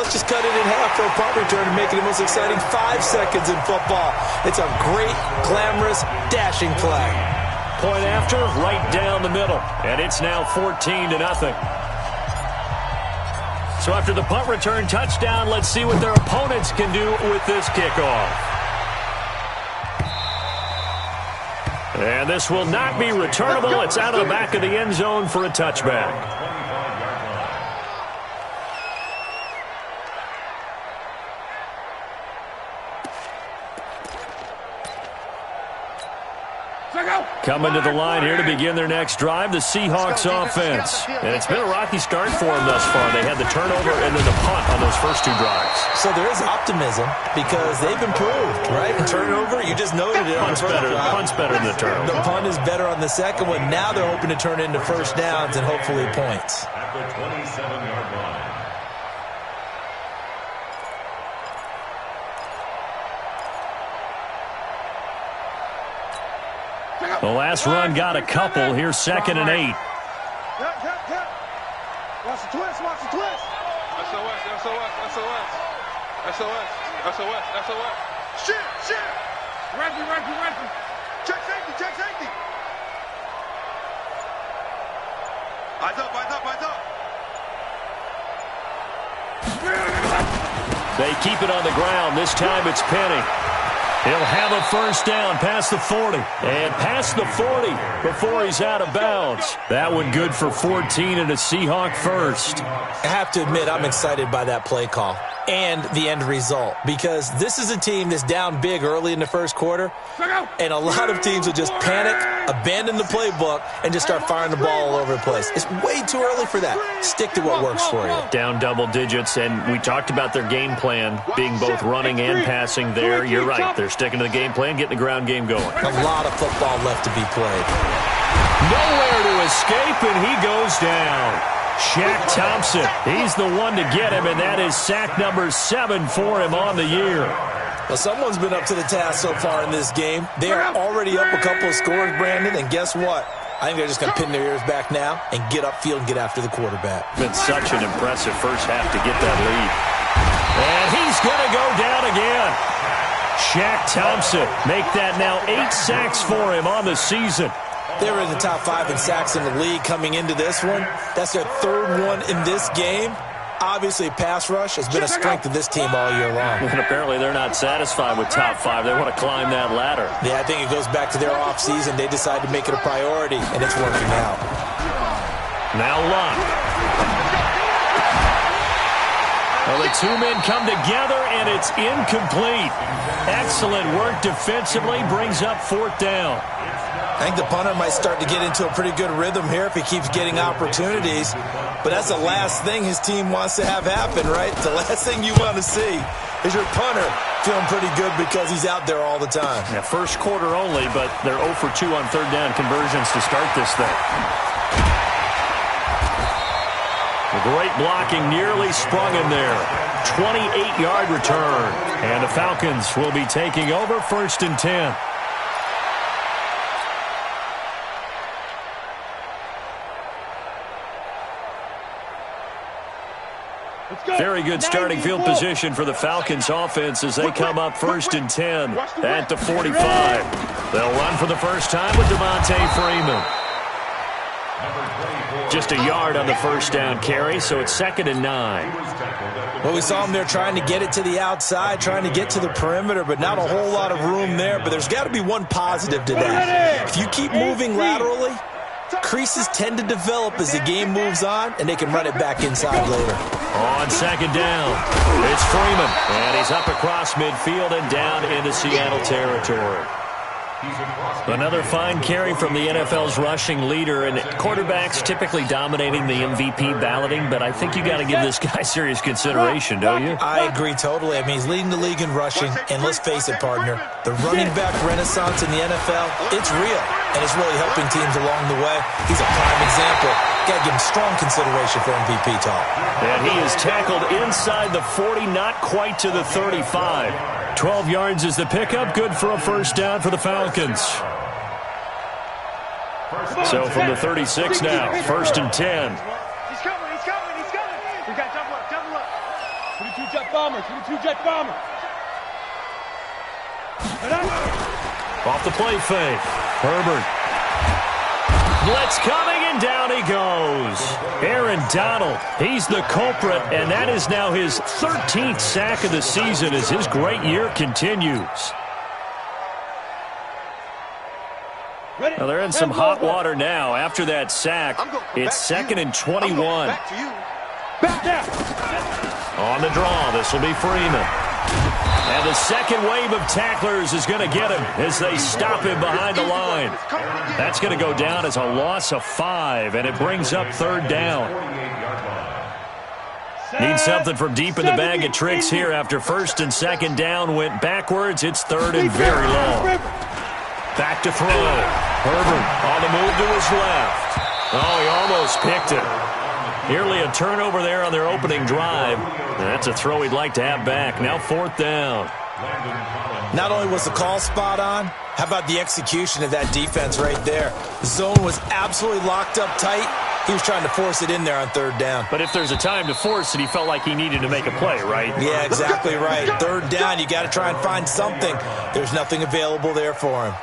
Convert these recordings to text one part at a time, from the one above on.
let's just cut it in half for a punt return and make it the most exciting 5 seconds in football. It's a great, glamorous, dashing play. Point after, right down the middle. And it's now 14-0. So after the punt return touchdown, let's see what their opponents can do with this kickoff. And this will not be returnable. It's out of the back of the end zone for a touchback. Coming to the line here to begin their next drive, the Seahawks offense. And it's been a rocky start for them thus far. They had the turnover and then the punt on those first two drives. So there is optimism because they've improved, right? Turnover, you just noted it. Punt's better than the turnover. The punt is better on the second one. Now they're hoping to turn it into first downs and hopefully points. At the 27-yard line. The last run got a couple. Here's 2nd and 8. Watch the twist, watch the twist. SOS, SOS, SOS. SOS, SOS, SOS. Shit. Rifle. Check safety. Eyes up. They keep it on the ground. This time it's Penny. He'll have a first down past the 40. And past the 40 before he's out of bounds. That one good for 14 and a Seahawk first. I have to admit, I'm excited by that play call and the end result because this is a team that's down big early in the first quarter, and a lot of teams will just panic, abandon the playbook, and just start firing the ball all over the place. It's way too early for that. Stick to what works for you. Down double digits, and we talked about their game plan being both running and passing there. You're right. They're sticking to the game plan, getting the ground game going. A lot of football left to be played. Nowhere to escape, and he goes down. Shaq Thompson, he's the one to get him, and that is sack number 7 for him on the year. Well, someone's been up to the task so far in this game. They are already up a couple of scores, Brandon, and guess what? I think they're just going to pin their ears back now and get upfield and get after the quarterback. Been such an impressive first half to get that lead. And he's going to go down again. Shaq Thompson, make that now 8 sacks for him on the season. They were in the top 5 in sacks in the league coming into this one. That's their 3rd one in this game. Obviously, pass rush has been a strength of this team all year long. And apparently they're not satisfied with top 5. They want to climb that ladder. Yeah, I think it goes back to their offseason. They decided to make it a priority, and it's working out. Now Locke. Well, the two men come together, and it's incomplete. Excellent work defensively, brings up 4th down. I think the punter might start to get into a pretty good rhythm here if he keeps getting opportunities. But that's the last thing his team wants to have happen, right? The last thing you want to see is your punter feeling pretty good because he's out there all the time. Yeah, first quarter only, but they're 0 for 2 on 3rd down conversions to start this thing. The great blocking nearly sprung him there. 28-yard return. And the Falcons will be taking over 1st and 10. Very good starting field position for the Falcons offense as they come up 1st and 10 at the 45. They'll run for the first time with Devontae Freeman. Just a yard on the first down carry, so it's 2nd and 9. Well, we saw them there trying to get it to the outside, trying to get to the perimeter, but not a whole lot of room there. But there's got to be one positive to that. If you keep moving laterally, creases tend to develop as the game moves on, and they can run it back inside later. On 2nd down, it's Freeman, and he's up across midfield and down into Seattle territory. Another fine carry from the NFL's rushing leader, and quarterbacks typically dominating the MVP balloting, but I think you got to give this guy serious consideration, don't you? I agree totally. I mean, he's leading the league in rushing, and let's face it, partner, the running back renaissance in the NFL, it's real, and it's really helping teams along the way. He's a prime example. Got to give him strong consideration for MVP talk. And he is tackled inside the 40, not quite to the 35. 12 yards is the pickup, good for a first down for the Falcons. So from the 36 now, 1st and 10. He's coming. We got double up. jet bombers. Off the play fake. Herbert. Blitz coming, and down he goes. Aaron Donald, he's the culprit, and that is now his 13th sack of the season as his great year continues. Well, they're in some hot water now. After that sack, it's 2nd and 21. On the draw, this will be Freeman. And the second wave of tacklers is going to get him as they stop him behind the line. That's going to go down as a loss of 5, and it brings up 3rd down. Need something from deep in the bag of tricks here after 1st and 2nd down went backwards. It's 3rd and very long. Back to throw. Herbert on the move to his left. Oh, he almost picked it. Nearly a turnover there on their opening drive. That's a throw he'd like to have back. Now 4th down. Not only was the call spot on, how about the execution of that defense right there? The zone was absolutely locked up tight. He was trying to force it in there on 3rd down. But if there's a time to force it, he felt like he needed to make a play, right? Yeah, exactly right. 3rd down, you got to try and find something. There's nothing available there for him.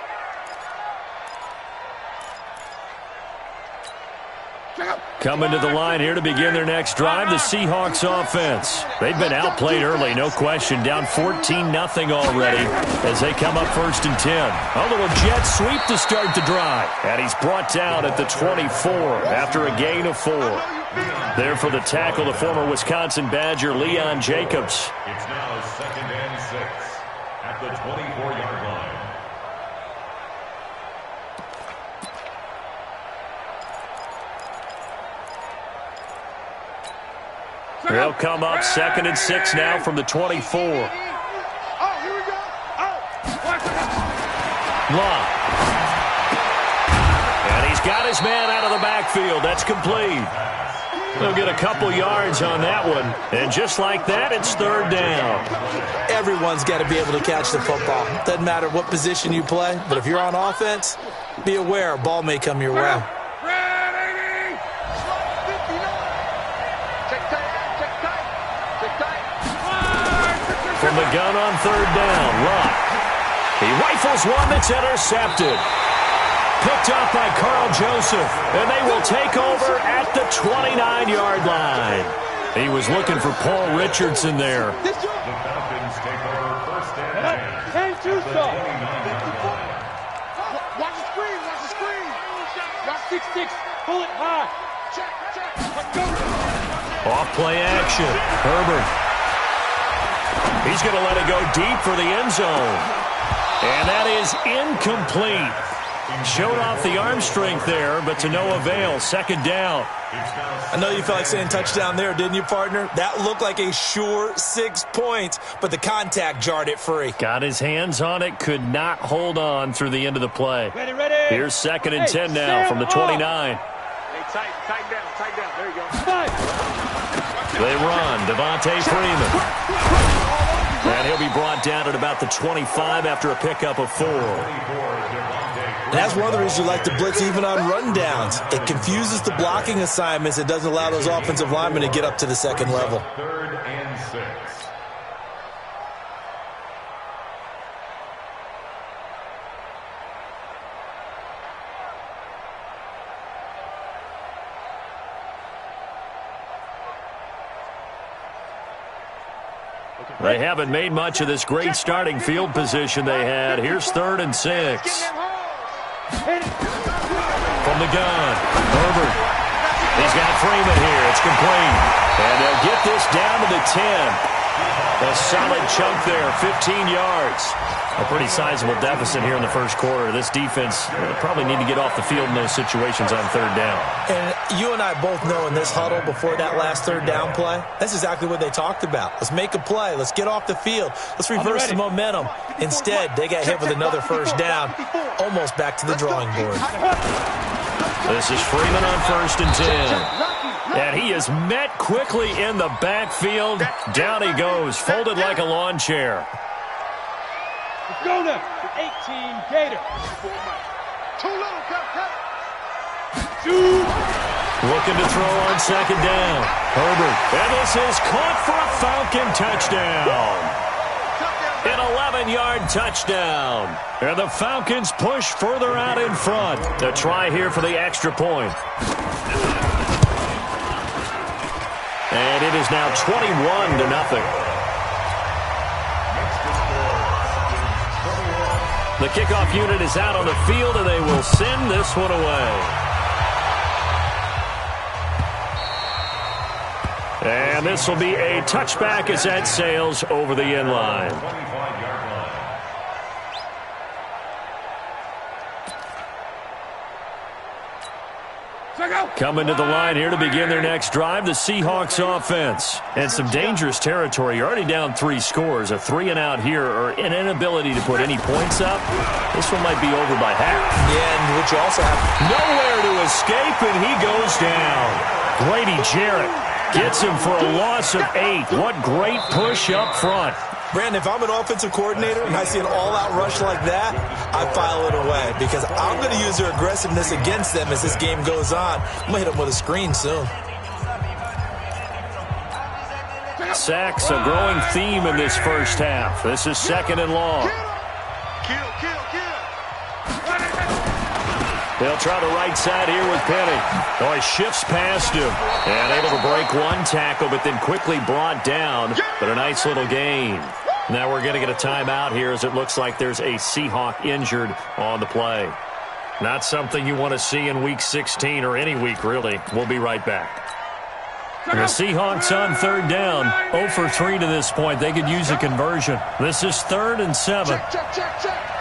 Coming to the line here to begin their next drive, the Seahawks offense. They've been outplayed early, no question. Down 14-0 already as they come up 1st and 10. A little jet sweep to start the drive. And he's brought down at the 24 after a gain of 4. There for the tackle, the former Wisconsin Badger, Leon Jacobs. It's now 2nd and 6 at the 24-yard line. They'll come up 2nd and 6 now from the 24. Oh, here we go. Long. And he's got his man out of the backfield. That's complete. They'll get a couple yards on that one. And just like that, it's 3rd down. Everyone's got to be able to catch the football. Doesn't matter what position you play, but if you're on offense, be aware a ball may come your way. From the gun on 3rd down, Luck. He rifles one that's intercepted. Picked off by Carl Joseph, and they will take over at the 29-yard line. He was looking for Paul Richardson there. The Falcons take over 1st and 10. Watch the screen, watch the screen. Watch 6-6, pull it high. Check. Let's go. Off play action. Herbert. He's going to let it go deep for the end zone. And that is incomplete. Showed off the arm strength there, but to no avail. 2nd down. I know you felt like saying touchdown there, didn't you, partner? That looked like a sure 6 points, but the contact jarred it free. Got his hands on it, could not hold on through the end of the play. Ready. Here's 2nd and 10 now from the 29. Hey, tighten down. There you go. They run. Devontae Freeman. And he'll be brought down at about the 25 after a pickup of 4. And that's one of the reasons you like to blitz even on rundowns. It confuses the blocking assignments. It doesn't allow those offensive linemen to get up to the 2nd level. 3rd and 6. They haven't made much of this great starting field position they had. Here's 3rd and 6. From the gun, Herbert. He's got Freeman here. It's complete. And they'll get this down to the 10. A solid chunk there, 15 yards. A pretty sizable deficit here in the 1st quarter. This defense probably need to get off the field in those situations on 3rd down. And you and I both know in this huddle before that last 3rd down play, that's exactly what they talked about. Let's make a play. Let's get off the field. Let's reverse the momentum. Instead, they got hit with another 1st down, almost back to the drawing board. This is Freeman on 1st and 10. And he is met quickly in the backfield. Down he goes, folded like a lawn chair. Let's go now. 18 Gator. Too little, cut. 2. Looking to throw on second down. Herbert. And this is caught for a Falcon touchdown. An 11-yard touchdown. And the Falcons push further out in front. A try here for the extra point. And it is now 21-0. The kickoff unit is out on the field, and they will send this one away. And this will be a touchback as that sails over the end line. Coming to the line here to begin their next drive, the Seahawks offense. And some dangerous territory. You're already down 3 scores. A 3-and-out here, or an inability to put any points up. This one might be over by half. Yeah, and what you also have... Nowhere to escape, and he goes down. Grady Jarrett gets him for a loss of 8. What great push up front. Brandon, if I'm an offensive coordinator and I see an all-out rush like that, I file it away because I'm going to use their aggressiveness against them as this game goes on. I'm going to hit them with a screen soon. Sacks, a growing theme in this first half. This is second and long. They'll try the right side here with Penny. Oh, he shifts past him. And able to break one tackle, but then quickly brought down. But a nice little gain. Now we're going to get a timeout here as it looks like there's a Seahawk injured on the play. Not something you want to see in Week 16 or any week, really. We'll be right back. And the Seahawks on third down. 0 for 3 to this point. They could use a conversion. This is 3rd and 7. Check.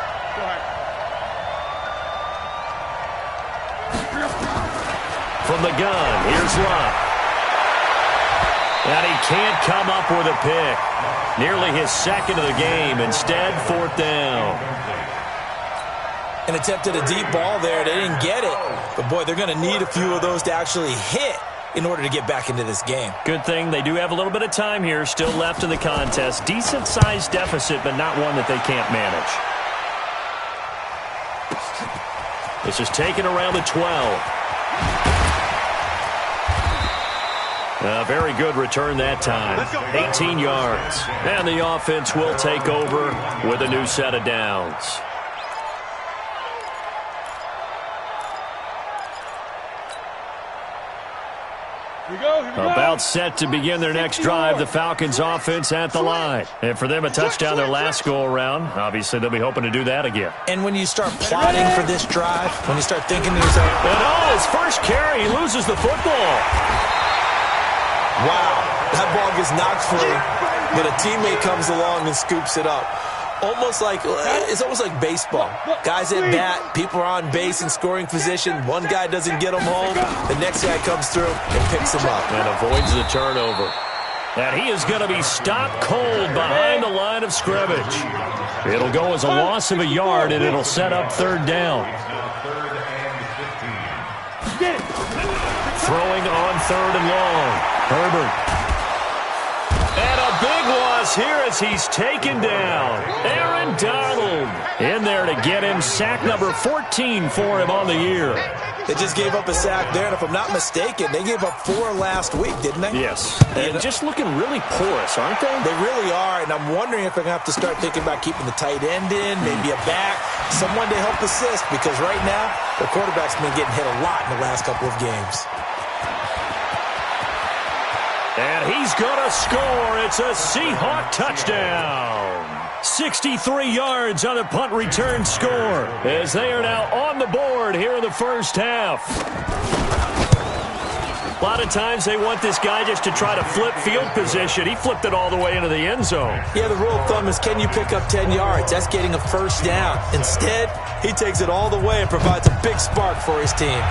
From the gun, here's Love. And he can't come up with a pick. Nearly his second of the game. Instead, 4th down. And attempted a deep ball there. They didn't get it. But, boy, they're going to need a few of those to actually hit in order to get back into this game. Good thing they do have a little bit of time here still left in the contest. Decent-sized deficit, but not one that they can't manage. This is taken around the 12. A very good return that time. 18 yards. And the offense will take over with a new set of downs. Here we go. About set to begin their next drive, the Falcons offense at the line. And for them, a touchdown their last go-around. Obviously, they'll be hoping to do that again. And when you start plotting for this drive, when you start thinking to yourself... And his first carry, he loses the football. Wow, that ball gets knocked free, but a teammate comes along and scoops it up. It's almost like baseball. Guys at bat, people are on base in scoring position. One guy doesn't get him home. The next guy comes through and picks him up. And avoids the turnover. And he is going to be stopped cold behind the line of scrimmage. It'll go as a loss of a yard, and it'll set up 3rd down. Throwing on 3rd and long. Herbert. And a big loss here as he's taken down. Aaron Donald in there to get him. Sack number 14 for him on the year. They just gave up a sack there, and if I'm not mistaken, they gave up 4 last week, didn't they? Yes. And just looking really porous, aren't they? They really are, and I'm wondering if they're going to have to start thinking about keeping the tight end in, maybe a back, someone to help assist, because right now, the quarterback's been getting hit a lot in the last couple of games. And he's going to score. It's a Seahawk touchdown. 63 yards on the punt return score as they are now on the board here in the first half. A lot of times they want this guy just to try to flip field position. He flipped it all the way into the end zone. Yeah, the rule of thumb is can you pick up 10 yards? That's getting a first down. Instead, he takes it all the way and provides a big spark for his team.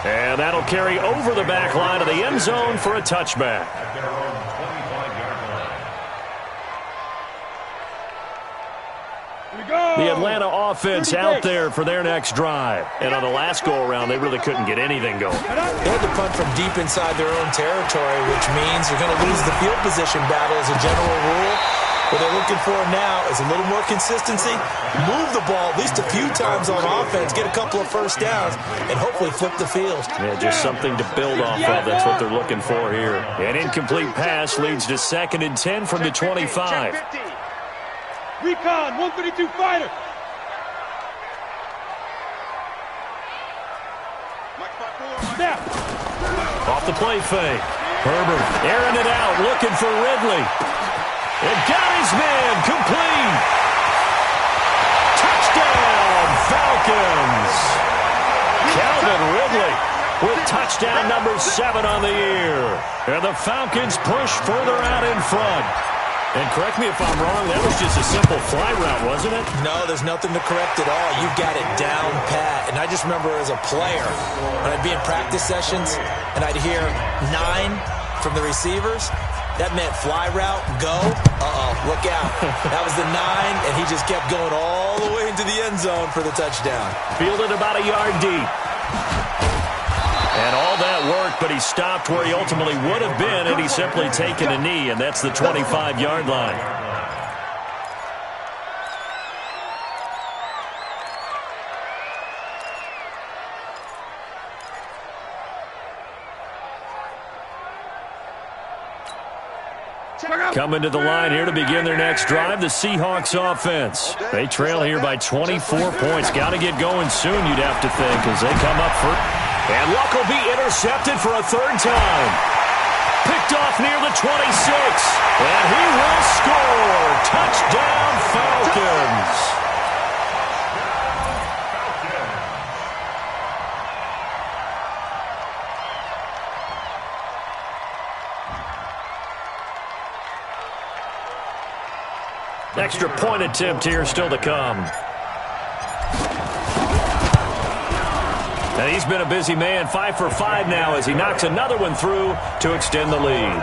And that'll carry over the back line of the end zone for a touchback. The Atlanta offense out there for their next drive. And on the last go-around, they really couldn't get anything going. They had to punt from deep inside their own territory, which means you're going to lose the field position battle as a general rule. What they're looking for now is a little more consistency, move the ball at least a few times on offense, get a couple of first downs, and hopefully flip the field. Yeah, just something to build off of. That's what they're looking for here. An incomplete pass leads to 2nd and 10 from the 25. Recon, 132 fighter. Snap. Off the play fake. Herbert airing it out, looking for Ridley. It got his man, complete. Touchdown, Falcons. Calvin Ridley with touchdown number 7 on the year. And the Falcons push further out in front. And correct me if I'm wrong, that was just a simple fly route, wasn't it? No, there's nothing to correct at all. You got it down pat. And I just remember as a player, when I'd be in practice sessions and I'd hear 9 from the receivers, that meant fly route, go. Look out. That was the 9, and he just kept going all the way into the end zone for the touchdown. Fielded about a yard deep. And all that work, but he stopped where he ultimately would have been had he simply taken a knee, and that's the 25-yard line. Coming to the line here to begin their next drive, the Seahawks offense. They trail here by 24 points. Got to get going soon, you'd have to think, as they come up for... And Luck will be intercepted for a 3rd time. Picked off near the 26. And he will score. Touchdown, Falcons. Extra point attempt here still to come. And he's been a busy man, 5 for 5 now as he knocks another one through to extend the lead.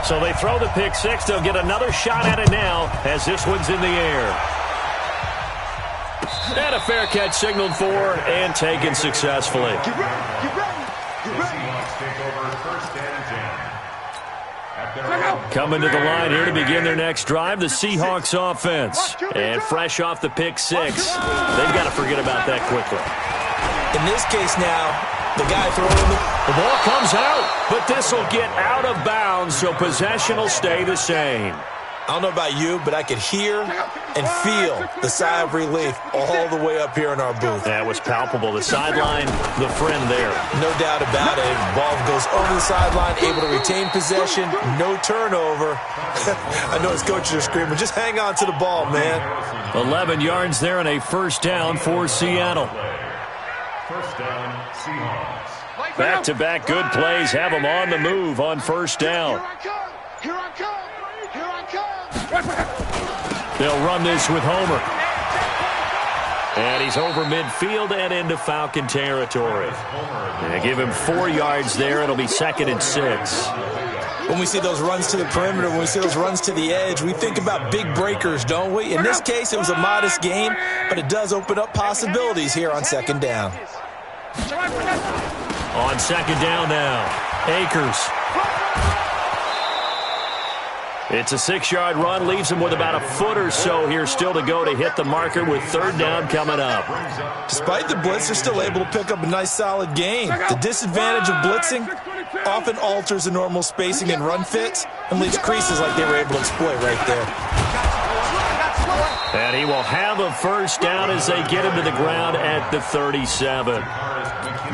So they throw the pick 6. They'll get another shot at it now as this one's in the air. And a fair catch signaled for and taken successfully. The Seahawks take over 1st and 10. Coming to the line here to begin their next drive, the Seahawks offense. And fresh off the pick 6, they've got to forget about that quickly. In this case now, the guy throwing the ball comes out, but this will get out of bounds, so possession will stay the same. I don't know about you, but I could hear and feel the sigh of relief all the way up here in our booth. That was palpable. The sideline, the friend there. No doubt about it. Ball goes over the sideline, able to retain possession, no turnover. I know his coaches are screaming, just hang on to the ball, man. 11 yards there and a 1st down for Seattle. 1st down, Seahawks. Back-to-back good plays have them on the move on 1st down. Here I come. They'll run this with Homer. And he's over midfield and into Falcon territory. And they give him 4 yards there. It'll be 2nd and 6. When we see those runs to the perimeter, when we see those runs to the edge, we think about big breakers, don't we? In this case, it was a modest game, but it does open up possibilities here on 2nd down. On 2nd down now, Akers. It's a 6-yard run, leaves him with about a foot or so here still to go to hit the marker with 3rd down coming up. Despite the blitz, they're still able to pick up a nice, solid game. The disadvantage of blitzing often alters the normal spacing and run fits and leaves creases like they were able to exploit right there. And he will have a 1st down as they get him to the ground at the 37.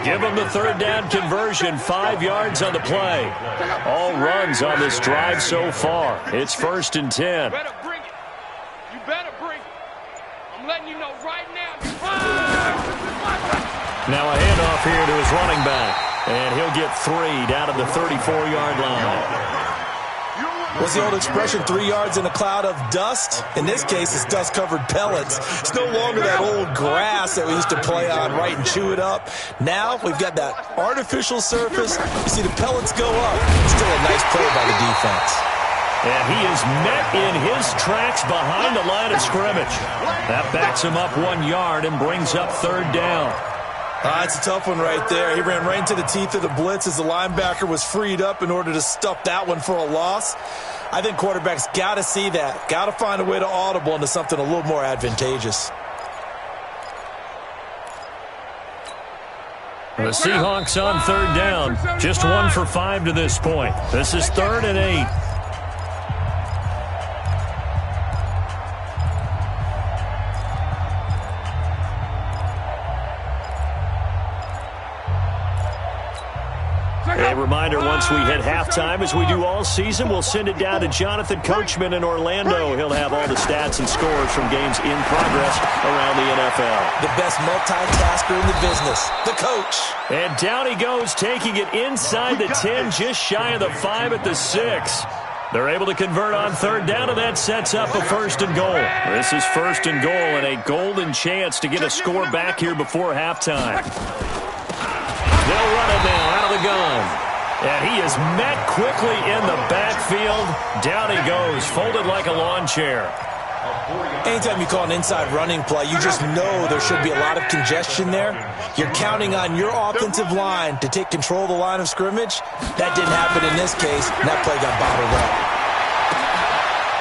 Give him the 3rd down conversion, 5 yards on the play. All runs on this drive so far. It's 1st and 10. You better bring it. You better bring it. I'm letting you know right now. Now a handoff here to his running back. And he'll get 3 down to the 34-yard line. What's the old expression, 3 yards in a cloud of dust? In this case, it's dust-covered pellets. It's no longer that old grass that we used to play on, right, and chew it up. Now we've got that artificial surface. You see the pellets go up. Still a nice play by the defense. And he is met in his tracks behind the line of scrimmage. That backs him up 1 yard and brings up 3rd down. It's a tough one right there. He ran right into the teeth of the blitz as the linebacker was freed up in order to stuff that one for a loss. I think quarterbacks got to see that. Got to find a way to audible into something a little more advantageous. The Seahawks on third down. Just 1 for 5 to this point. This is 3rd and 8. A reminder, once we hit halftime, as we do all season, we'll send it down to Jonathan Coachman in Orlando. He'll have all the stats and scores from games in progress around the NFL. The best multitasker in the business, the coach. And down he goes, taking it inside the 10, just shy of the 5 at the 6. They're able to convert on third down, and that sets up a 1st and goal. This is 1st and goal and a golden chance to get a score back here before halftime. They'll run it now out of the gun. And he is met quickly in the backfield. Down he goes, folded like a lawn chair. Anytime you call an inside running play, you just know there should be a lot of congestion there. You're counting on your offensive line to take control of the line of scrimmage. That didn't happen in this case, and that play got bottled up.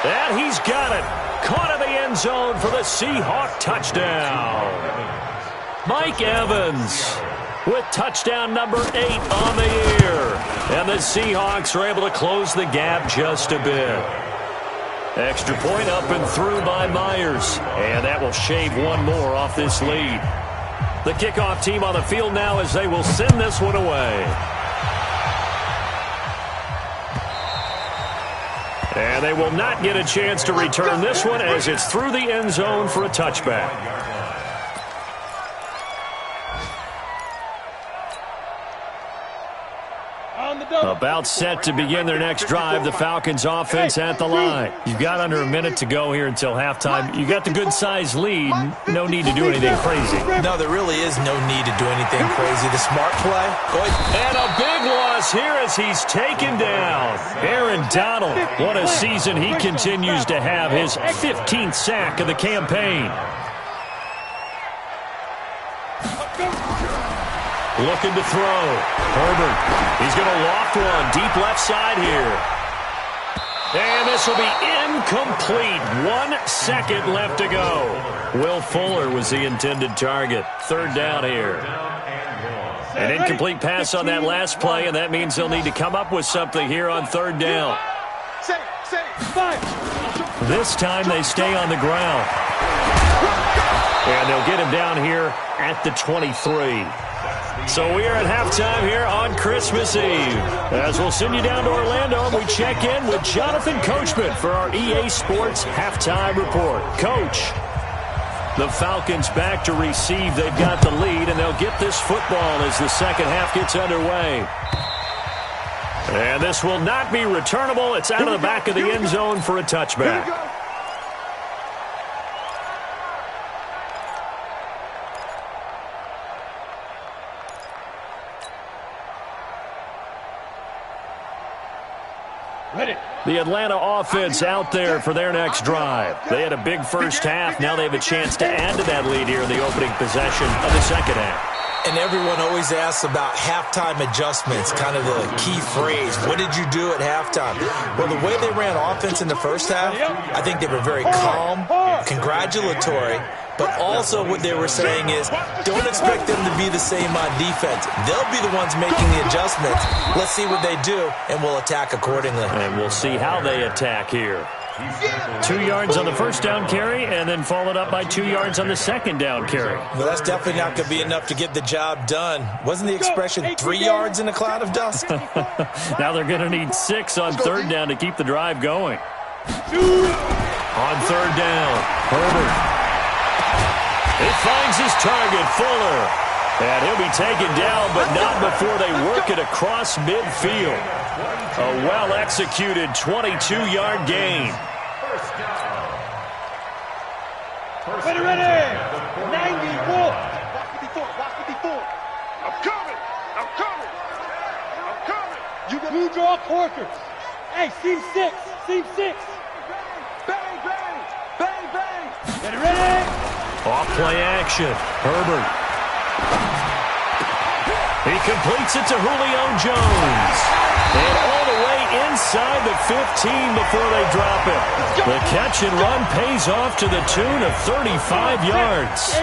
And he's got it. Caught in the end zone for the Seahawk touchdown. Mike Evans with touchdown number 8 on the year. And the Seahawks are able to close the gap just a bit. Extra point up and through by Myers. And that will shave one more off this lead. The kickoff team on the field now as they will send this one away. And they will not get a chance to return this one as it's through the end zone for a touchback. About set to begin their next drive, the Falcons offense at the line. You've got under a minute to go here until halftime. You got the good-sized lead. No need to do anything crazy. No, there really is no need to do anything crazy. The smart play. And a big loss here as he's taken down. Aaron Donald, what a season he continues to have. His 15th sack of the campaign. Looking to throw. Herbert. He's going to loft one. Deep left side here. And this will be incomplete. 1 second left to go. Will Fuller was the intended target. Third down here. An incomplete pass on that last play, and that means they'll need to come up with something here on third down. This time they stay on the ground. And they'll get him down here at the 23. So we are at halftime here on Christmas Eve. As we'll send you down to Orlando, and we check in with Jonathan Coachman for our EA Sports Halftime Report. Coach, the Falcons back to receive. They've got the lead, and they'll get this football as the second half gets underway. And this will not be returnable. It's out of the back of the end zone for a touchback. The Atlanta offense out there for their next drive. They had a big first half. Now they have a chance to add to that lead here in the opening possession of the second half. And everyone always asks about halftime adjustments, kind of the key phrase. What did you do at halftime? Well, the way they ran offense in the first half, I think they were very calm, congratulatory, but also what they were saying is don't expect them to be the same on defense. They'll be the ones making the adjustments. Let's see what they do, and we'll attack accordingly. And we'll see how they attack here. 2 yards on the first down carry, and then followed up by 2 yards on the second down carry. Well, that's definitely not going to be enough to get the job done. Wasn't the expression 3 yards in a cloud of dust? Now they're going to need 6 on third down to keep the drive going. On third down, Herbert. He finds his target, Fuller. And he'll be taken down, but not before they work it across midfield. A well-executed 22-yard gain. Ready. 94. Watch 54. I'm coming. You got two draw quarters. Hey, seam 6. Bang. Ready. Off play action. Herbert. completes it to Julio Jones. And all the way inside the 15 before they drop it. The catch and run pays off to the tune of 35 yards.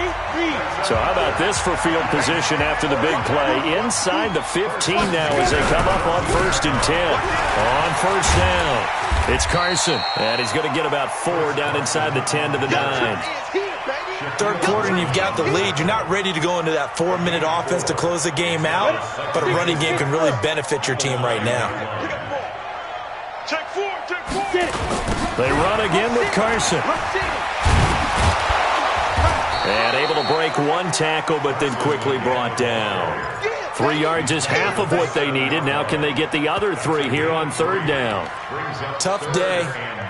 So how about this for field position after the big play? Inside the 15 now as they come up on 1st and 10. On 1st down, it's Carson. And he's going to get about 4 down inside the 10 to the 9. Third quarter and you've got the lead. You're not ready to go into that 4-minute offense to close the game out, but a running game can really benefit your team right now. Check 4. They run again with Carson. And able to break 1 tackle, but then quickly brought down. 3 yards is half of what they needed. Now can they get the other 3 here on 3rd down? Tough day,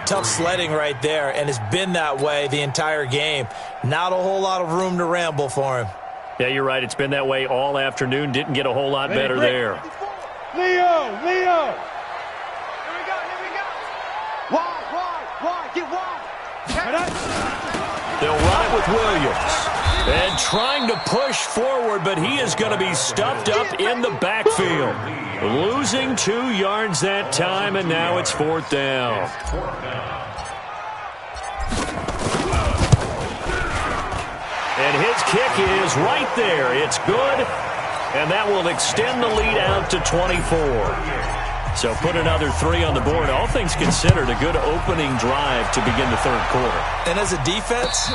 tough sledding right there, and it's been that way the entire game. Not a whole lot of room to ramble for him. Yeah, you're right. It's been that way all afternoon. Didn't get a whole lot better there. Leo! Here we go. Wide, get wide. They'll run it with Williams. And trying to push forward, but he is going to be stuffed up in the backfield. Losing 2 yards that time, and now it's 4th down. And his kick is right there. It's good, and that will extend the lead out to 24. So put another 3 on the board. All things considered, a good opening drive to begin the 3rd quarter. And as a defense,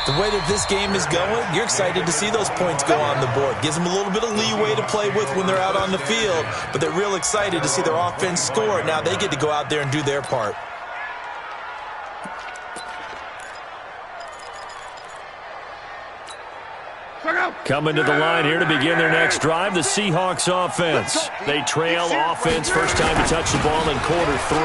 the way that this game is going, you're excited to see those points go on the board. Gives them a little bit of leeway to play with when they're out on the field, but they're real excited to see their offense score. Now they get to go out there and do their part. Coming to the line here to begin their next drive, the Seahawks offense. They trail offense, first time to touch the ball in quarter 3,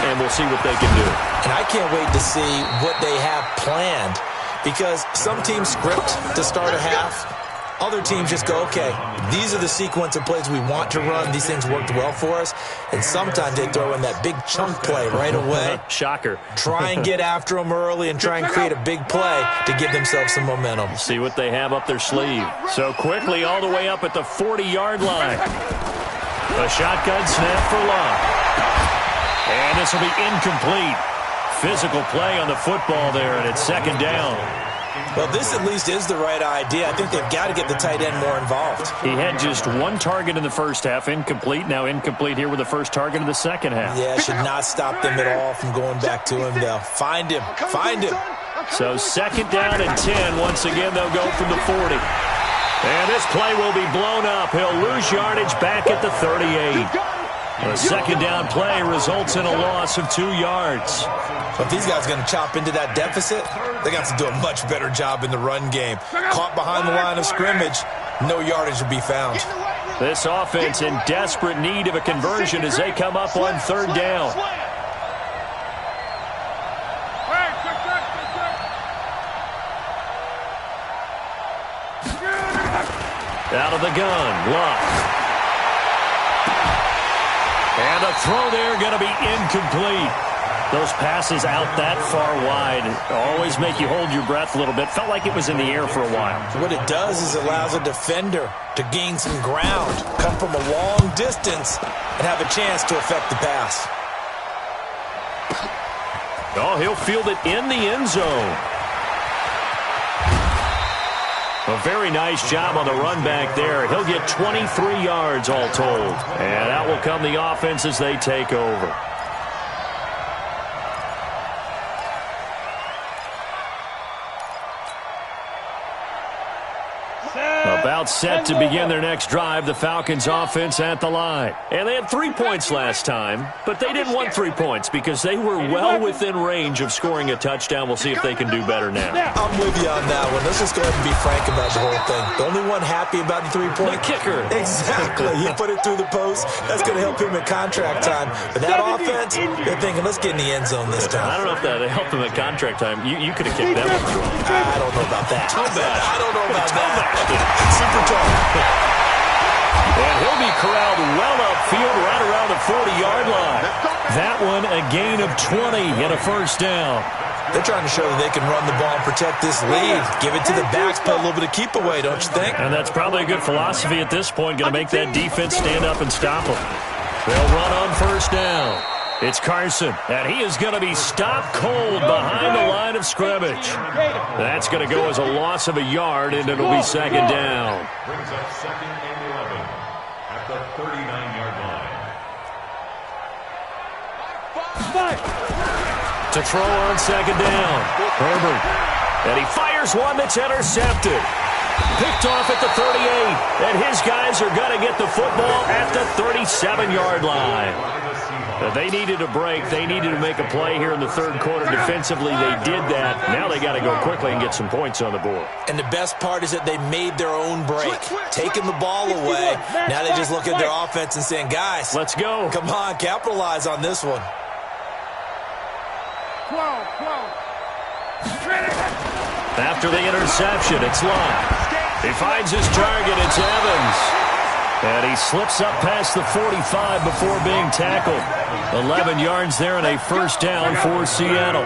and we'll see what they can do. And I can't wait to see what they have planned, because some teams script to start a half. Other teams just go, okay, these are the sequence of plays we want to run. These things worked well for us. And sometimes they throw in that big chunk play right away. Shocker. Try and get after them early and try and create a big play to give themselves some momentum. See what they have up their sleeve. So quickly all the way up at the 40-yard line. A shotgun snap for Love. And this will be incomplete. Physical play on the football there, and it's 2nd down. Well, this at least is the right idea. I think they've got to get the tight end more involved. He had just 1 target in the first half, incomplete. Now incomplete here with the first target in the second half. Yeah, should not stop them at all from going back to him, though. Find him. So 2nd down and 10. Once again, they'll go from the 40. And this play will be blown up. He'll lose yardage back at the 38. A 2nd down play results in a loss of 2 yards. If these guys are going to chop into that deficit, they got to do a much better job in the run game. Caught behind the line of scrimmage, no yardage to be found. This offense in desperate need of a conversion as they come up on 3rd down. Out of the gun, Luck. And a throw there going to be incomplete. Those passes out that far wide always make you hold your breath a little bit. Felt like it was in the air for a while. What it does is it allows a defender to gain some ground, come from a long distance, and have a chance to affect the pass. Oh, he'll field it in the end zone. A very nice job on the run back there. He'll get 23 yards all told. And out will come the offense as they take over. About set to begin their next drive, the Falcons offense at the line. And they had 3 points last time, but they didn't want 3 points because they were well within range of scoring a touchdown. We'll see if they can do better now. I'm with you on that one. Let's just go ahead and be frank about the whole thing. The only one happy about the 3-point? The kicker. Exactly. He put it through the post. That's going to help him at contract time. But that offense, they're thinking, let's get in the end zone this time. I don't know if that helped him at contract time. You could have kicked that one through. I don't know about that. I don't know about that. Super tall. And he'll be corralled well upfield right around the 40-yard line. That one a gain of 20 and a 1st down. They're trying to show that they can run the ball and protect this lead. Give it to the backs, play a little bit of keep away, don't you think? And that's probably a good philosophy at this point, going to make that defense stand up and stop them. They'll run on first down. It's Carson, and he is going to be stopped cold behind the line of scrimmage. That's going to go as a loss of a yard, and it'll be second down. Brings up 2nd and 11 at the 39-yard line. To throw on second down, Herbert. And he fires one that's intercepted. Picked off at the 38, and his guys are going to get the football at the 37-yard line. They needed a break. They needed to make a play here in the third quarter. Defensively, they did that. Now they got to go quickly and get some points on the board. And the best part is that they made their own break, taking the ball away. Now they just look at their offense and saying, guys, let's go. Come on, capitalize on this one. After the interception, it's Lott. He finds his target. It's Evans. And he slips up past the 45 before being tackled. 11 yards there and a first down for Seattle.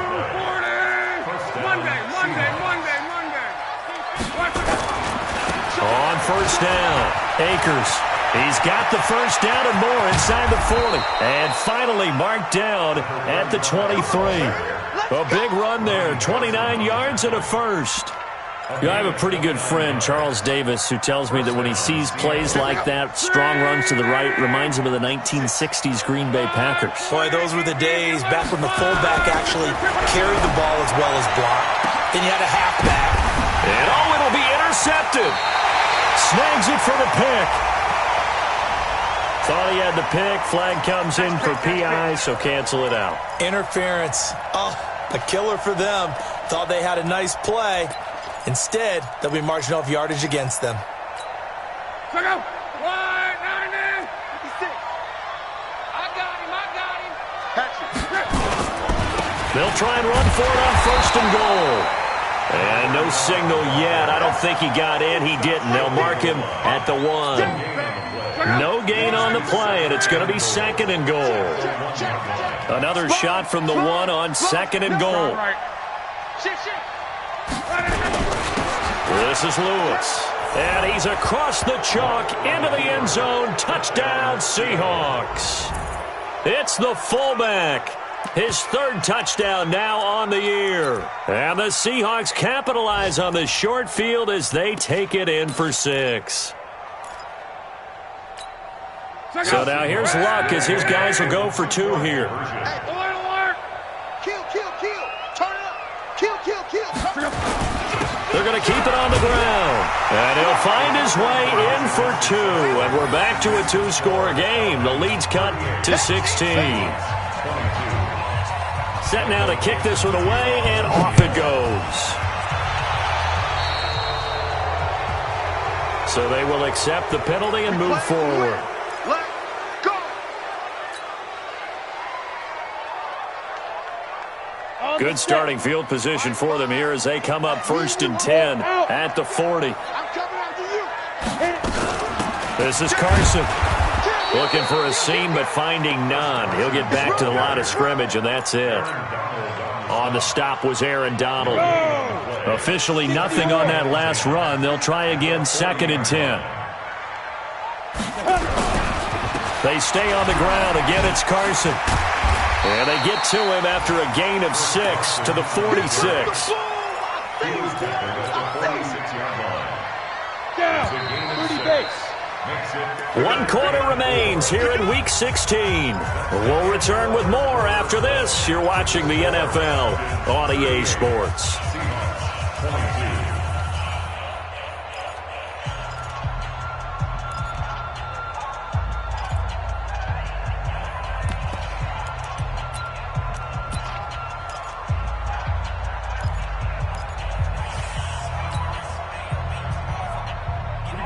On first down, Akers. He's got the first down and more inside the 40. And finally marked down at the 23. A big run there, 29 yards and a first. I have a pretty good friend, Charles Davis, who tells me that when he sees plays like that, strong runs to the right, reminds him of the 1960s Green Bay Packers. Boy, those were the days back when the fullback actually carried the ball as well as blocked. Then you had a halfback. And it'll be intercepted. Snags it for the pick. Thought he had the pick. Flag comes in for PI, so cancel it out. Interference. Oh, a killer for them. Thought they had a nice play. Instead, they'll be marching off yardage against them. Check out. 190. 56. I got him. They'll try and run for it on first and goal. And no signal yet. I don't think he got in. He didn't. They'll mark him at the 1. No gain on the play, and it's going to be second and goal. Another shot from the 1 on second and goal. This is Lewis. And he's across the chalk into the end zone. Touchdown, Seahawks. It's the fullback. His third touchdown now on the year. And the Seahawks capitalize on the short field as they take it in for 6. So now here's Luck as his guys will go for 2 here. They're going to keep it on the ground. And he'll find his way in for 2. And we're back to a 2-score game. The lead's cut to 16. Set now to kick this one away, and off it goes. So they will accept the penalty and move forward. Good starting field position for them here as they come up first and 10 at the 40. This is Carson. Looking for a seam, but finding none. He'll get back to the line of scrimmage, and that's it. On the stop was Aaron Donald. Officially nothing on that last run. They'll try again, second and 10. They stay on the ground. Again, it's Carson. And they get to him after a gain of 6 to the 46. Down. 30 base. 1 quarter remains here in Week 16. We'll return with more after this. You're watching the NFL on EA Sports.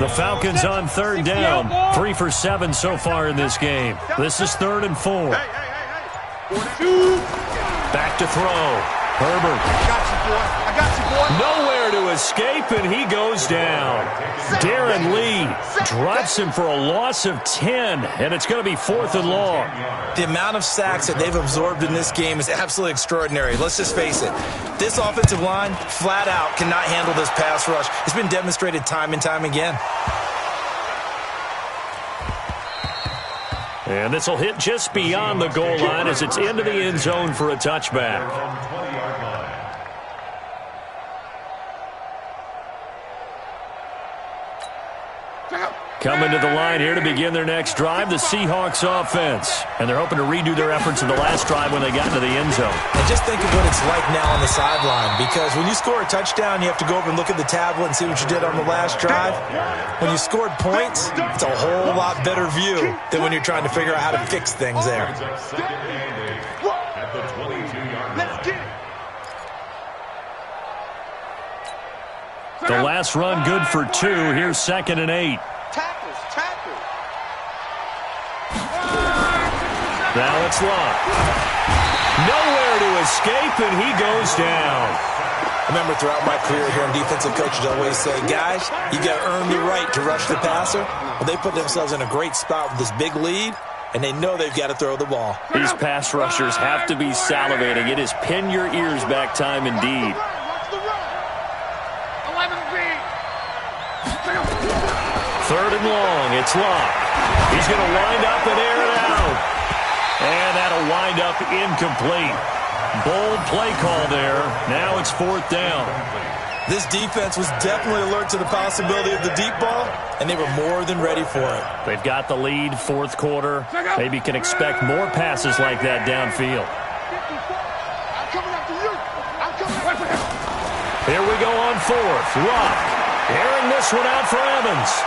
The Falcons on third down. 3 for 7 so far in this game. This is 3rd and 4. Back to throw. Herbert. I got you, boy. Nowhere Nowhere to escape, and he goes down. Darren Lee drops him for a loss of 10, and it's going to be 4th and long. The amount of sacks that they've absorbed in this game is absolutely extraordinary. Let's just face it. This offensive line, flat out, cannot handle this pass rush. It's been demonstrated time and time again. And this will hit just beyond the goal line as it's into the end zone for a touchback. Coming to the line here to begin their next drive, the Seahawks offense. And they're hoping to redo their efforts in the last drive when they got into the end zone. And just think of what it's like now on the sideline, because when you score a touchdown, you have to go over and look at the tablet and see what you did on the last drive. When you scored points, it's a whole lot better view than when you're trying to figure out how to fix things there. The last run good for 2. Here's 2nd and 8. Now it's locked. Nowhere to escape, and he goes down. I remember throughout my career hearing defensive coaches always say, guys, you got to earn the right to rush the passer. Well, they put themselves in a great spot with this big lead, and they know they've got to throw the ball. These pass rushers have to be salivating. It is pin your ears back time indeed. 3rd and long. It's locked. He's going to wind up and air it out. And that'll wind up incomplete. Bold play call there. Now it's 4th down. This defense was definitely alert to the possibility of the deep ball, and they were more than ready for it. They've got the lead, 4th quarter. Maybe can expect more passes like that downfield. Here we go on 4th. Luck airing this one out for Evans.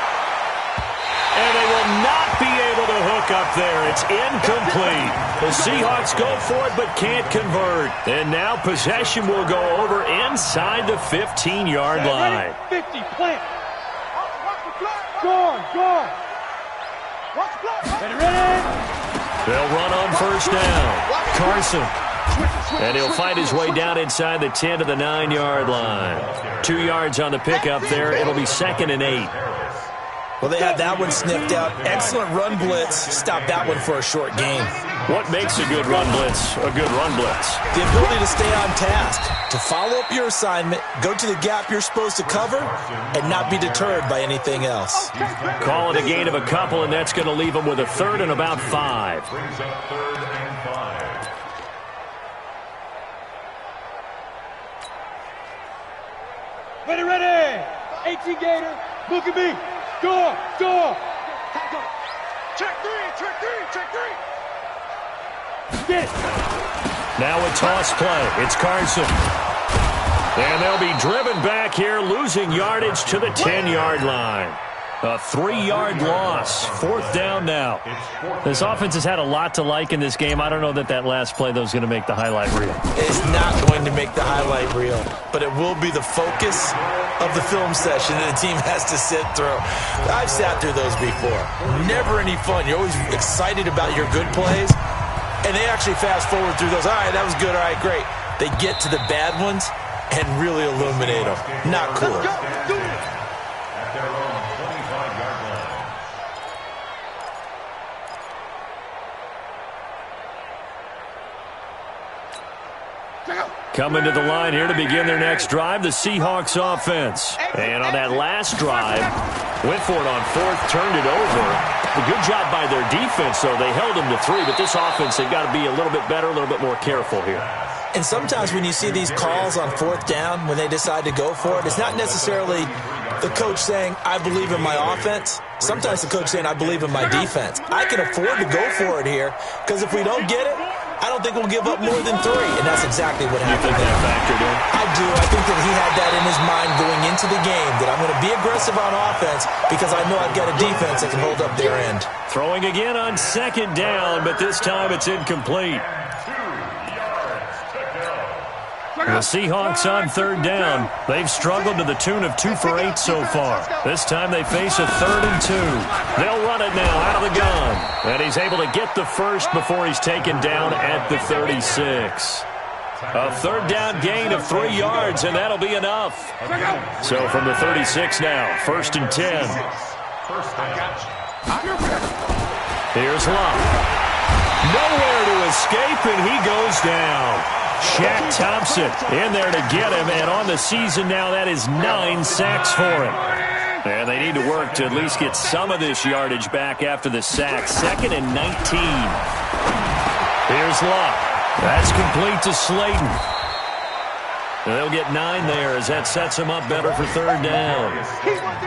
And they will not be able to hook up there. It's incomplete. The Seahawks go for it but can't convert. And now possession will go over inside the 15-yard line. 50, plant. Gone. Ready? They'll run on 1st down. Carson. And he'll fight his way down inside the 10 to the 9-yard line. 2 yards on the pickup there. It'll be 2nd and 8. Well, they had that one sniffed out. Excellent run blitz. Stopped that one for a short gain. What makes a good run blitz a good run blitz? The ability to stay on task, to follow up your assignment, go to the gap you're supposed to cover, and not be deterred by anything else. Call it a gain of a couple, and that's going to leave them with a 3rd and about 5. Brings up 3rd and 5. Ready. 18 Gator. Look at me. Go. Check three. Get it. Now a toss play. It's Carson. And they'll be driven back here, losing yardage to the 10-yard line. A 3-yard loss. 4th down now. This offense has had a lot to like in this game. I don't know that last play, though, is going to make the highlight reel. It's not going to make the highlight reel, but it will be the focus of the film session that the team has to sit through. I've sat through those before. Never any fun. You're always excited about your good plays, and they actually fast forward through those. All right, that was good. All right, great. They get to the bad ones and really illuminate them. Not cool. At their own 25-yard line. Coming to the line here to begin their next drive, the Seahawks offense. And on that last drive, went for it on 4th, turned it over. A good job by their defense, though. They held them to 3, but this offense, they've got to be a little bit better, a little bit more careful here. And sometimes when you see these calls on 4th down, when they decide to go for it, it's not necessarily the coach saying, I believe in my offense. Sometimes the coach saying, I believe in my defense. I can afford to go for it here, because if we don't get it, I don't think we'll give up more than 3. And that's exactly what happened there. Factored in? I do. I think that he had that in his mind going into the game, that I'm going to be aggressive on offense because I know I've got a defense that can hold up their end. Throwing again on 2nd down, but this time it's incomplete. The Seahawks on 3rd down. They've struggled to the tune of 2 for 8 so far. This time they face a 3rd and 2. They'll run it now out of the gun. And he's able to get the first before he's taken down at the 36. A third down gain of 3 yards, and that'll be enough. So from the 36 now, 1st and 10. Here's Love. Nowhere to escape, and he goes down. Shaq Thompson in there to get him, and on the season now, that is 9 sacks for him. And they need to work to at least get some of this yardage back after the sack. 2nd and 19. Here's Love. That's complete to Slayton. They'll get 9 there as that sets him up better for 3rd down.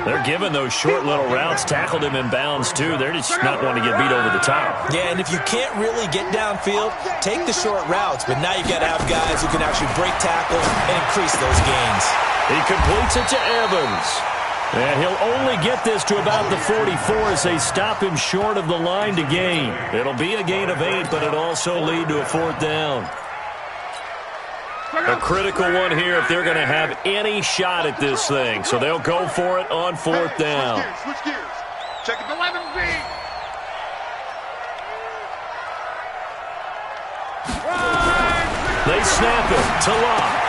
They're giving those short little routes. Tackled him in bounds, too. They're just not wanting to get beat over the top. Yeah, and if you can't really get downfield, take the short routes. But now you've got to have guys who can actually break tackles and increase those gains. He completes it to Evans. And he'll only get this to about the 44 as they stop him short of the line to gain. It'll be a gain of 8, but it'll also lead to a 4th down. A critical one here if they're going to have any shot at this thing. So they'll go for it on 4th down. Switch gears. Check it, 11B. They snap it to Locke.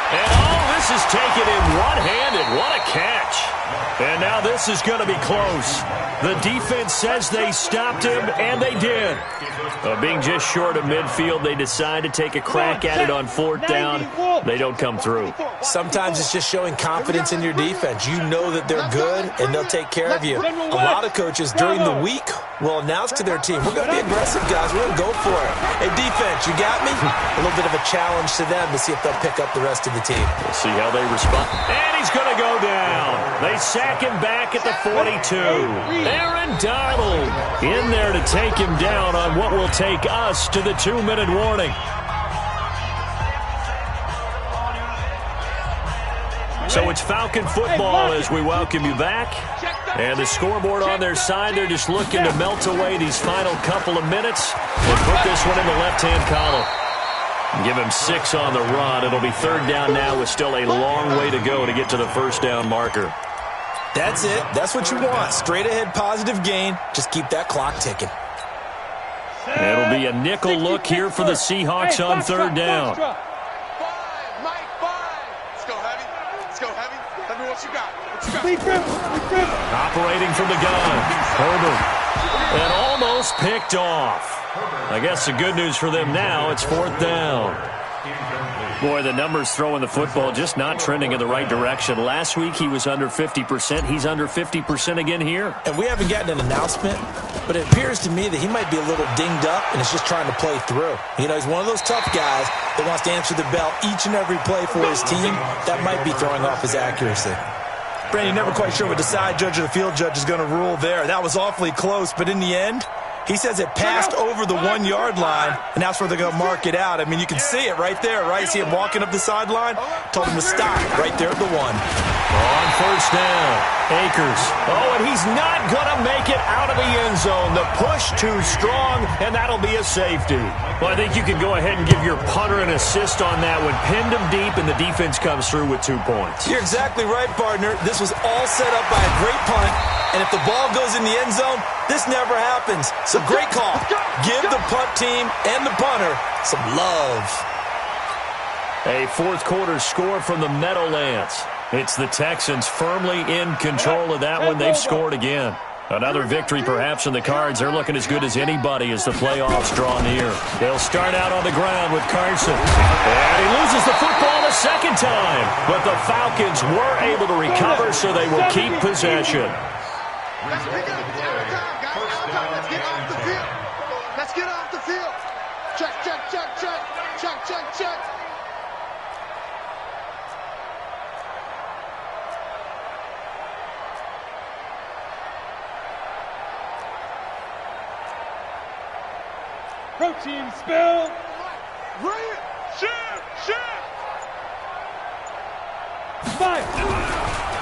And this is taken in one-handed. What a catch. And now this is going to be close. The defense says they stopped him, and they did. Being just short of midfield, they decide to take a crack at it on 4th down. They don't come through. Sometimes it's just showing confidence in your defense. You know that they're good, and they'll take care of you. A lot of coaches during the week will announce to their team, we're going to be aggressive, guys. We're going to go for it. Hey, defense, you got me? A little bit of a challenge to them to see if they'll pick up the rest of the team. We'll see how they respond. And he's going to go down. They sack him back at the 42. Aaron Donald in there to take him down on what will take us to the 2-minute warning. So it's Falcon football as we welcome you back. And the scoreboard on their side, they're just looking to melt away these final couple of minutes and put this one in the left-hand column. Give him 6 on the run. It'll be 3rd down now with still a long way to go to get to the 1st down marker. That's it. That's what you want. Straight ahead positive gain. Just keep that clock ticking. It'll be a nickel look here for the Seahawks on 3rd down. Operating from the gun. Herbert. And almost picked off. I guess the good news for them now, it's 4th down. Boy, the numbers throwing the football just not trending in the right direction. Last week he was under 50%. He's under 50% again here. And we haven't gotten an announcement, but it appears to me that he might be a little dinged up and is just trying to play through. You know, he's one of those tough guys that wants to answer the bell each and every play for his team. That might be throwing off his accuracy. Brandon, never quite sure what the side judge or the field judge is going to rule there. That was awfully close, but in the end, he says it passed over the 1-yard line, and that's where they're going to mark it out. I mean, you can see it right there, right? See him walking up the sideline? Told him to stop right there at the 1. On 1st down, Akers. Oh, and he's not going to make it out of the end zone. The push too strong, and that'll be a safety. Well, I think you can go ahead and give your punter an assist on that one. Pinned him deep, and the defense comes through with 2 points. You're exactly right, partner. This was all set up by a great punt, and if the ball goes in the end zone, this never happens. So great call. Give the punt team and the punter some love. A 4th quarter score from the Meadowlands. It's the Texans firmly in control of that one. They've scored again. Another victory perhaps in the cards. They're looking as good as anybody as the playoffs draw near. They'll start out on the ground with Carson. And he loses the football the 2nd time. But the Falcons were able to recover, so they will keep possession. Let's get off the field. Let's get off the field. Check, check, check, check. Check, check, check. Protein spill. Ryan, shift. Fire.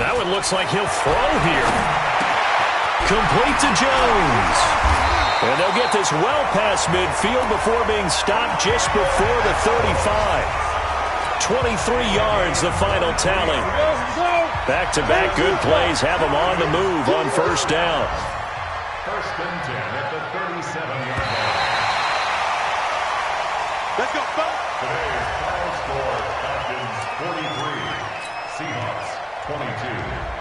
That one looks like he'll throw here. Complete to Jones. And they'll get this well past midfield before being stopped just before the 35. 23 yards, the final tally. Back-to-back good plays have them on the move on 1st down. 1st and 10 at the 37-yard line. Let's go, folks. Today's final score, Falcons 43, Seahawks 22.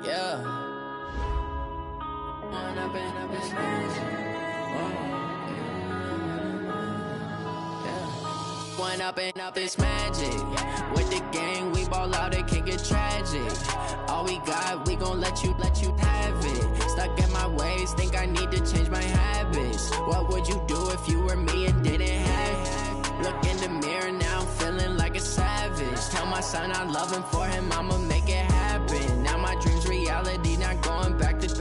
Yeah. One up and up is magic. With the gang, we ball out, it can get tragic. All we got, we gon' let you have it. Stuck in my ways, think I need to change my habits. What would you do if you were me and didn't have it? Look in the mirror now, I'm feeling like a savage. Tell my son I love him, for him I'ma make it happen. Now my dream's reality, not going back to.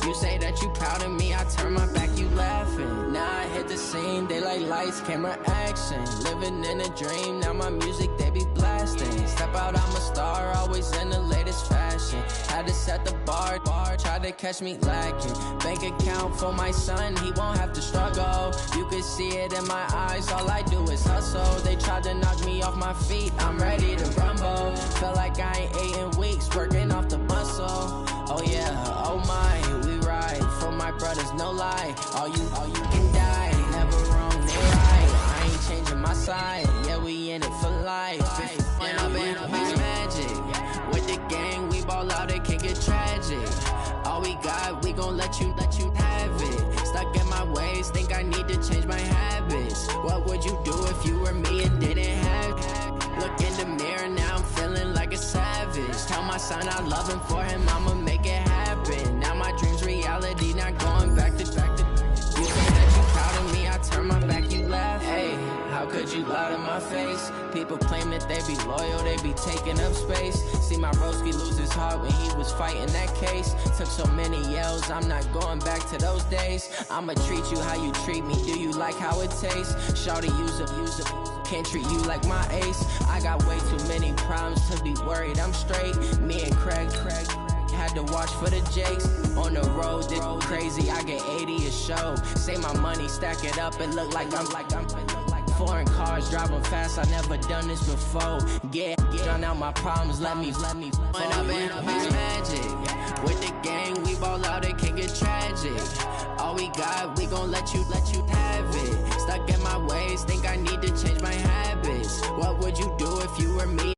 You say that you proud of me, I turn my back, you laughing. Now I hit the scene, they like lights, camera, action. Living in a dream, now my music, they be blasting. Step out, I'm a star, always in the latest fashion. Had to set the bar, try to catch me lacking. Bank account for my son, he won't have to struggle. You can see it in my eyes, all I do is hustle. They tried to knock me off my feet, I'm ready to rumble. Feel like I ain't ate in weeks, working off the muscle. Oh yeah, oh my, we ride for my brothers, no lie. All you can die, never wrong, they right. I ain't changing my side, yeah, we in it for life. When up and up is magic. With the gang, we ball out, it can get tragic. All we got, we gon' let you have it. Stuck in my ways, think I need to change my habits. What would you do if you were me and didn't have it? Look in the mirror, now I'm feeling like a savage. Tell my son I love him, for him I'ma make it happen. Now my dream's reality, not going back to. You say that you proud of me, I turn my back, you laugh. Hey, how could you lie to my face? People claim that they be loyal, they be taking up space. See my broski lose his heart when he was fighting that case. Took so many yells, I'm not going back to those days. I'ma treat you how you treat me, do you like how it tastes? Shawty, use a can't treat you like my ace. I got way too many problems to be worried, I'm straight. Me and Craig had to watch for the jakes. On the road, this crazy, I get 80 a show. Say my money, stack it up, it look like I'm foreign cars, driving fast, I never done this before. Get drown out my problems, let me When up and up is magic. With the gang, we ball out, it can get tragic. All we got, we gon' let you have it. Stuck in my ways, think I need to change my habits. What would you do if you were me